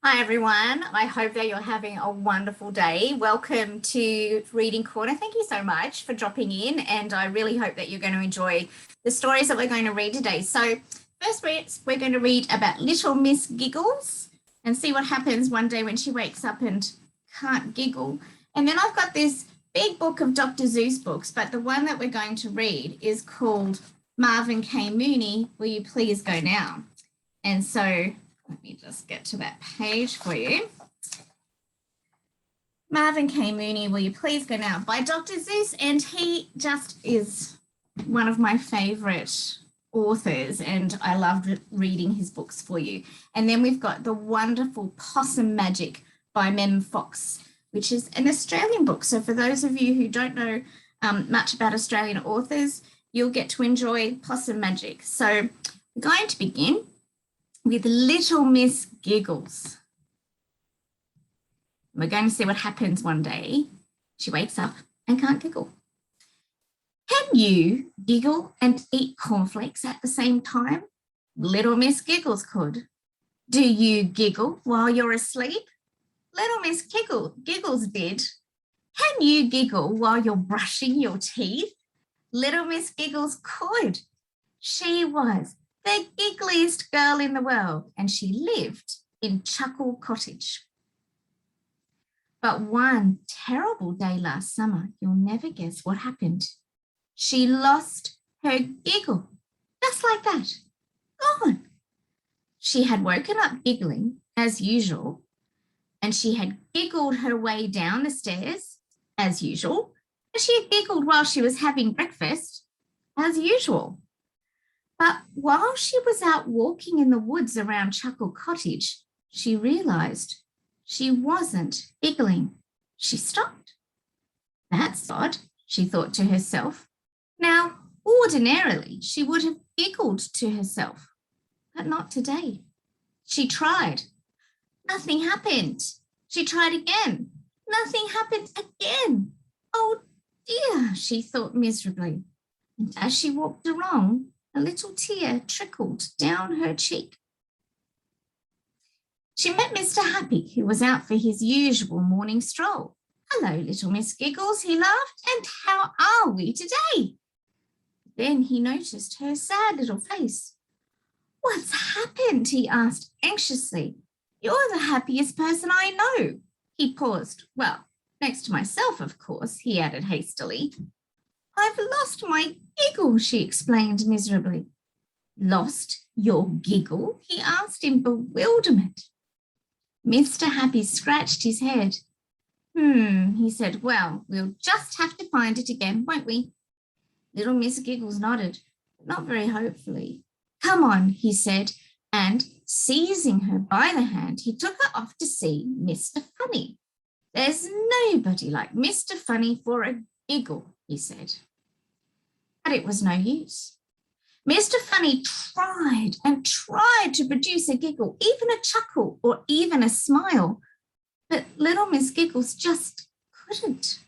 Hi everyone. I hope that you're having a wonderful day. Welcome to Reading Corner. Thank you so much for dropping in, and I really hope that you're going to enjoy the stories that we're going to read today. So first we're going to read about Little Miss Giggles and see what happens one day when she wakes up and can't giggle. And then I've got this big book of Dr. Seuss books, but the one that we're going to read is called Marvin K. Mooney, Will You Please Go Now? And so let me just get to that page for you. Marvin K. Mooney, Will You Please Go Now? By Dr. Seuss, and he just is one of my favourite authors, and I loved reading his books for you. And then we've got the wonderful Possum Magic by Mem Fox, which is an Australian book. So for those of you who don't know much about Australian authors, you'll get to enjoy Possum Magic. So we're going to begin with Little Miss Giggles. We're going to see what happens one day. She wakes up and can't giggle. Can you giggle and eat cornflakes at the same time? Little Miss Giggles could. Do you giggle while you're asleep? Little Miss Giggles did. Can you giggle while you're brushing your teeth? Little Miss Giggles could. She was the giggliest girl in the world, and she lived in Chuckle Cottage. But one terrible day last summer, you'll never guess what happened. She lost her giggle, just like that, gone. She had woken up giggling, as usual, and she had giggled her way down the stairs, as usual, and she had giggled while she was having breakfast, as usual. But while she was out walking in the woods around Chuckle Cottage, she realised she wasn't giggling. She stopped. That's odd, she thought to herself. Now, ordinarily, she would have giggled to herself, but not today. She tried. Nothing happened. She tried again. Nothing happened again. Oh dear, she thought miserably. And as she walked along, a little tear trickled down her cheek. She met Mr. Happy, who was out for his usual morning stroll. Hello, little Miss Giggles, he laughed, and how are we today? Then he noticed her sad little face. What's happened? He asked anxiously. You're the happiest person I know. He paused. Well, next to myself, of course, he added hastily. I've lost my giggle, she explained miserably. Lost your giggle? He asked in bewilderment. Mr. Happy scratched his head. He said, well, we'll just have to find it again, won't we? Little Miss Giggles nodded, but not very hopefully. Come on, he said, and seizing her by the hand, he took her off to see Mr. Funny. There's nobody like Mr. Funny for a giggle, he said. But it was no use. Mr. Funny tried and tried to produce a giggle, even a chuckle or even a smile, but little Miss Giggles just couldn't.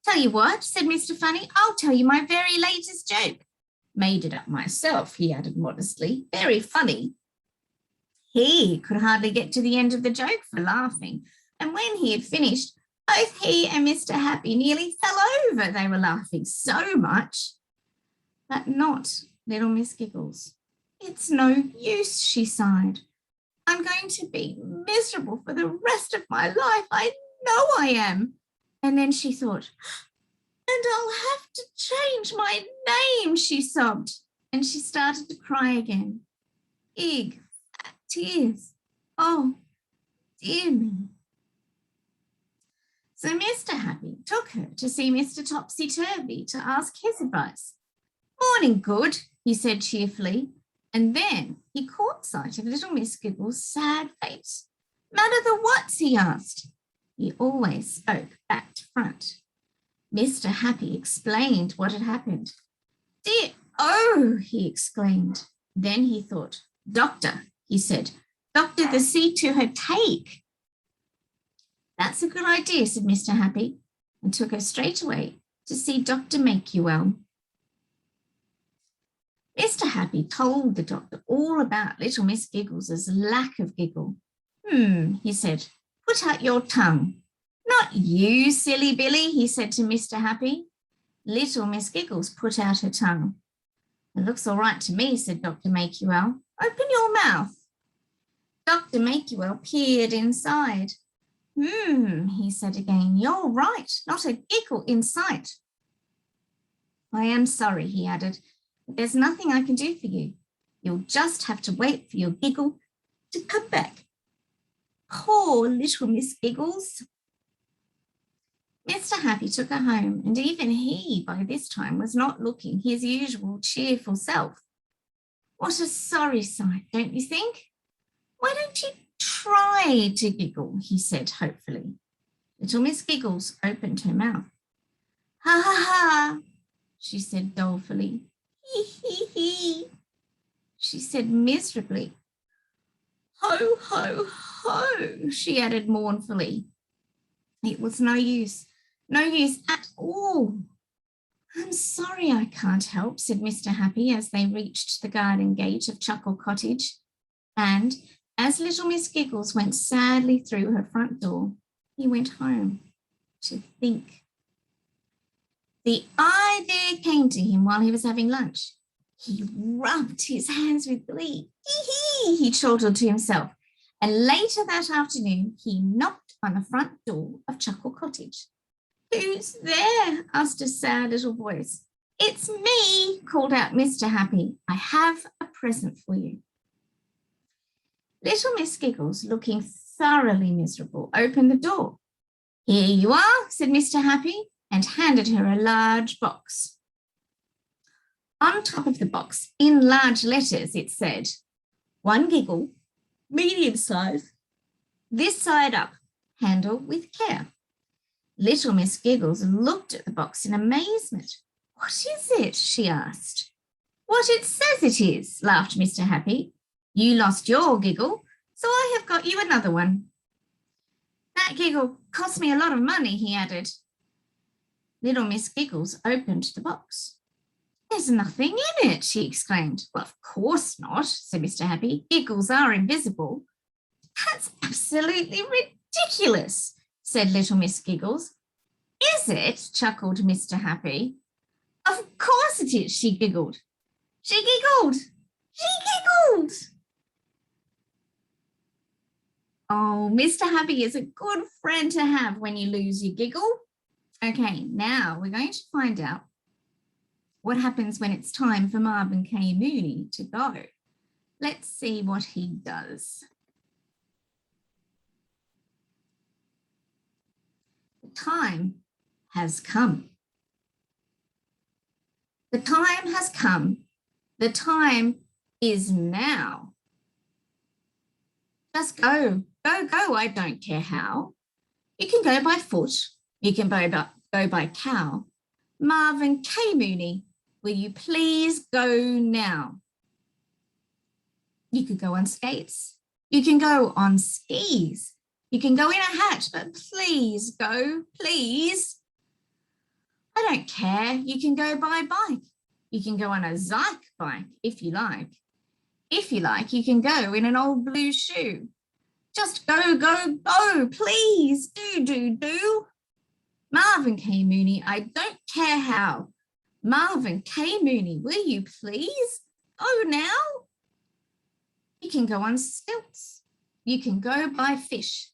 Tell you what, said Mr. Funny, I'll tell you my very latest joke. Made it up myself, he added modestly. Very funny. He could hardly get to the end of the joke for laughing, and when he had finished, both he and Mr. Happy nearly fell over. They were laughing so much. But not little Miss Giggles. It's no use, she sighed. I'm going to be miserable for the rest of my life. I know I am. And then she thought, and I'll have to change my name, she sobbed. And she started to cry again. Big, fat tears. Oh, dear me. So Mr. Happy took her to see Mr. Topsy-Turvy to ask his advice. Morning, good, he said cheerfully, and then he caught sight of little Miss Giggles' sad face. Matter the what's, he asked. He always spoke back to front. Mr. Happy explained what had happened. Dear, oh, he exclaimed. Then he thought, Doctor, he said, Doctor the sea to her take. That's a good idea, said Mr. Happy, and took her straight away to see Dr. Make-You-Well. Mr. Happy told the doctor all about little Miss Giggles' lack of giggle. He said, put out your tongue. Not you, silly Billy, he said to Mr. Happy. Little Miss Giggles put out her tongue. It looks all right to me, said Dr. Makewell. Open your mouth. Dr. Makewell peered inside. He said again, you're right, not a giggle in sight. I am sorry, he added, but there's nothing I can do for you. You'll just have to wait for your giggle to come back. Poor little Miss Giggles. Mr. Happy took her home, and even he, by this time, was not looking his usual cheerful self. What a sorry sight, don't you think? Why don't you try to giggle, he said hopefully. Little Miss Giggles opened her mouth. Ha ha ha, she said dolefully. Hee hee hee, she said miserably. Ho ho ho, she added mournfully. It was no use at all. I'm sorry I can't help, said Mr. Happy as they reached the garden gate of Chuckle Cottage. And as little Miss Giggles went sadly through her front door, he went home to think. The idea came to him while he was having lunch. He rubbed his hands with glee. Hee hee, he chortled to himself. And later that afternoon, he knocked on the front door of Chuckle Cottage. Who's there? Asked a sad little voice. It's me, called out Mr. Happy. I have a present for you. Little Miss Giggles, looking thoroughly miserable, opened the door. Here you are, said Mr. Happy, and handed her a large box. On top of the box, in large letters, it said, 1 giggle, medium size, this side up, handle with care. Little Miss Giggles looked at the box in amazement. What is it? She asked. What it says it is, laughed Mr. Happy. You lost your giggle, so I have got you another one. That giggle cost me a lot of money, he added. Little Miss Giggles opened the box. There's nothing in it, she exclaimed. Well, of course not, said Mr. Happy. Giggles are invisible. That's absolutely ridiculous, said little Miss Giggles. Is it? Chuckled Mr. Happy. Of course it is, she giggled. She giggled. She giggled. Oh, Mr. Happy is a good friend to have when you lose your giggle. Okay, now we're going to find out what happens when it's time for Marvin K. Mooney to go. Let's see what he does. The time has come. The time has come. The time is now. Just go, go, go, I don't care how. You can go by foot. You can go by cow. Marvin K. Mooney, will you please go now? You could go on skates. You can go on skis. You can go in a hat, but please go, please. I don't care. You can go by bike. You can go on a Zyke bike if you like. If you like, you can go in an old blue shoe. Just go, go, go, please, do. Marvin K. Mooney, I don't care how. Marvin K. Mooney, will you please go now? You can go on stilts. You can go by fish.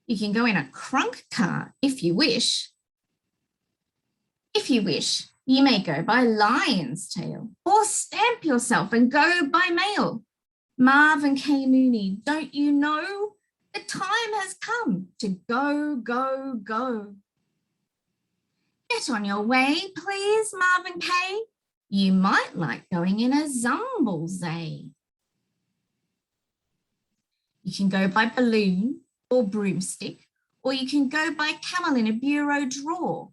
You can go in a crunk car if you wish. If you wish, you may go by lion's tail or stamp yourself and go by mail. Marvin K. Mooney, don't you know? The time has come to go, go, go. Get on your way, please, Marvin K. You might like going in a zumblezay. You can go by balloon or broomstick, or you can go by camel in a bureau drawer.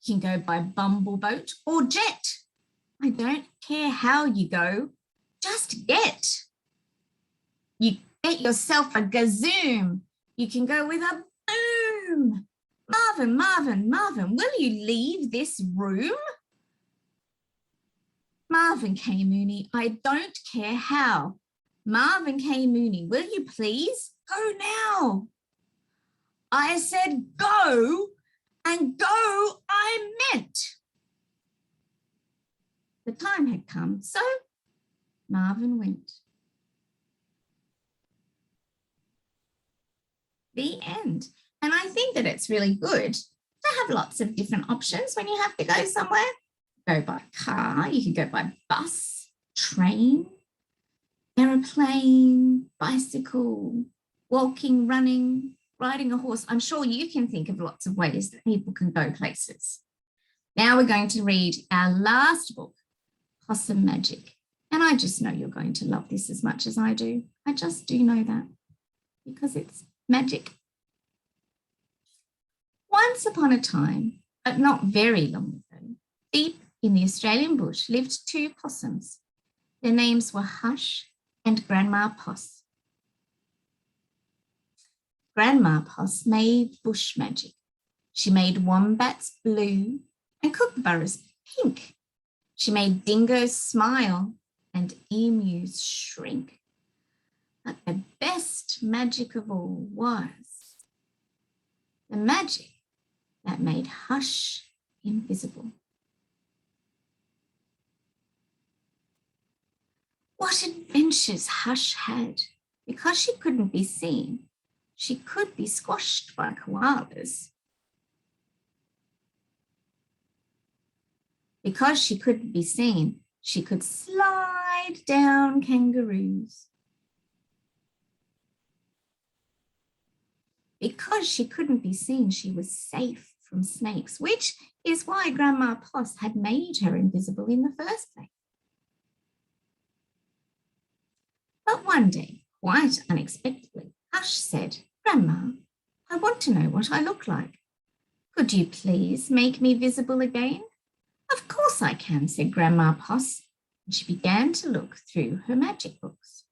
You can go by bumbleboat or jet. I don't care how you go, just get. You get yourself a gazoom. You can go with a boom. Marvin, Marvin, Marvin, will you leave this room? Marvin K. Mooney, I don't care how. Marvin K. Mooney, will you please go now? I said go, and go I meant. The time had come, so Marvin went. The end. And I think that it's really good to have lots of different options when you have to go somewhere. Go by car, you can go by bus, train, aeroplane, bicycle, walking, running, riding a horse. I'm sure you can think of lots of ways that people can go places. Now we're going to read our last book, Possum Magic. And I just know you're going to love this as much as I do. I just do know that because it's magic. Once upon a time, but not very long ago, deep in the Australian bush lived two possums. Their names were Hush and Grandma Poss. Grandma Poss made bush magic. She made wombats blue and kookaburras pink. She made dingoes smile and emus shrink. But the best magic of all was the magic that made Hush invisible. What adventures Hush had! Because she couldn't be seen, she could be squashed by koalas. Because she couldn't be seen, she could slide down kangaroos. Because she couldn't be seen, she was safe from snakes, which is why Grandma Poss had made her invisible in the first place. But one day, quite unexpectedly, Hush said, "Grandma, I want to know what I look like. Could you please make me visible again?" "Of course I can," said Grandma Poss, and she began to look through her magic books.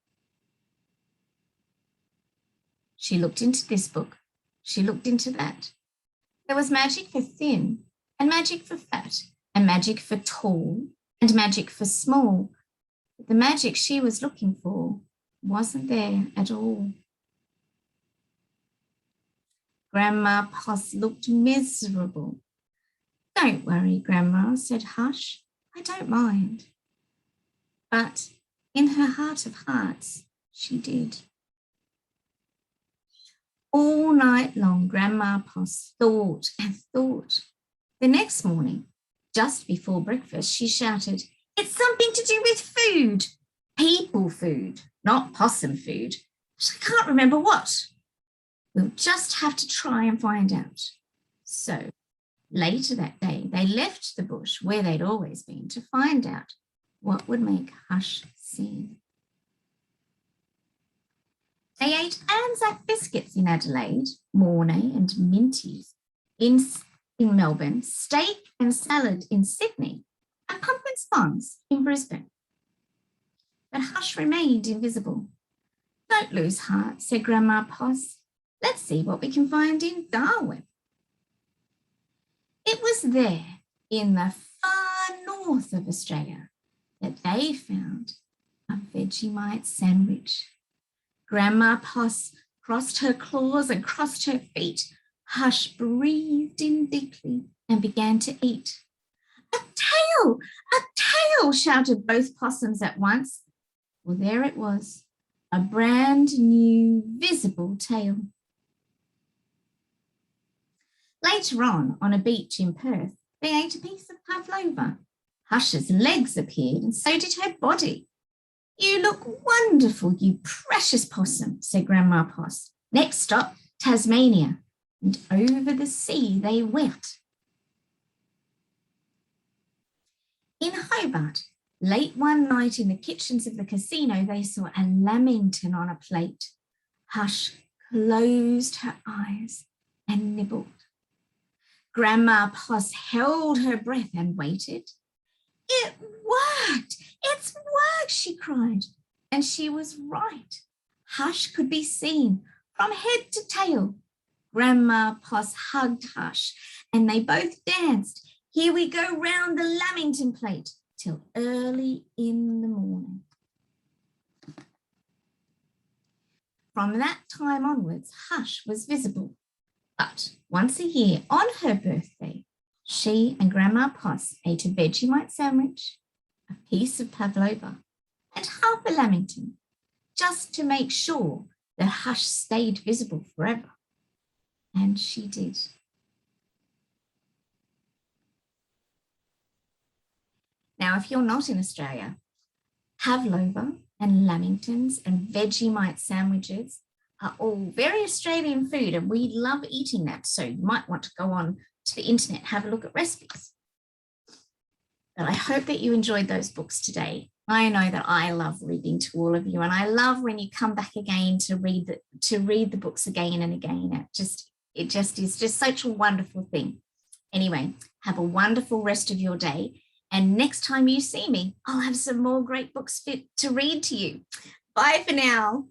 She looked into this book. She looked into that. There was magic for thin, and magic for fat, and magic for tall, and magic for small. But the magic she was looking for wasn't there at all. Grandma Poss looked miserable. "Don't worry, Grandma," said Hush. "I don't mind." But in her heart of hearts, she did. All night long, Grandma Poss thought and thought. The next morning, just before breakfast, she shouted, "It's something to do with food. People food, not possum food. But I can't remember what. We'll just have to try and find out." So later that day, they left the bush where they'd always been to find out what would make Hush sing. They ate Anzac biscuits in Adelaide, Mornay and Minties in Melbourne, steak and salad in Sydney, and pumpkin scones in Brisbane. But Hush remained invisible. "Don't lose heart," said Grandma Poss. "Let's see what we can find in Darwin." It was there, in the far north of Australia, that they found a Vegemite sandwich. Grandma Poss crossed her claws and crossed her feet. Hush breathed in deeply and began to eat. "A tail! A tail!" shouted both possums at once. Well, there it was, a brand new visible tail. Later on a beach in Perth, they ate a piece of pavlova. Hush's legs appeared and so did her body. "You look wonderful, you precious possum," said Grandma Poss. "Next stop, Tasmania." And over the sea they went. In Hobart, late one night in the kitchens of the casino, they saw a lamington on a plate. Hush closed her eyes and nibbled. Grandma Poss held her breath and waited. "It worked! It's worked!" she cried. And she was right. Hush could be seen from head to tail. Grandma Poss hugged Hush and they both danced. "Here we go round the lamington plate," till early in the morning. From that time onwards, Hush was visible. But once a year on her birthday, she and Grandma Poss ate a Vegemite sandwich, a piece of pavlova, and half a lamington, just to make sure that Hush stayed visible forever. And she did. Now, if you're not in Australia, pavlova and lamingtons and Vegemite sandwiches are all very Australian food, and we love eating that. So you might want to go on to the internet, have a look at recipes. But I hope that you enjoyed those books today. I know that I love reading to all of you, and I love when you come back again to read the books again and again. It just is just such a wonderful thing. Anyway, have a wonderful rest of your day. And next time you see me, I'll have some more great books fit to read to you. Bye for now.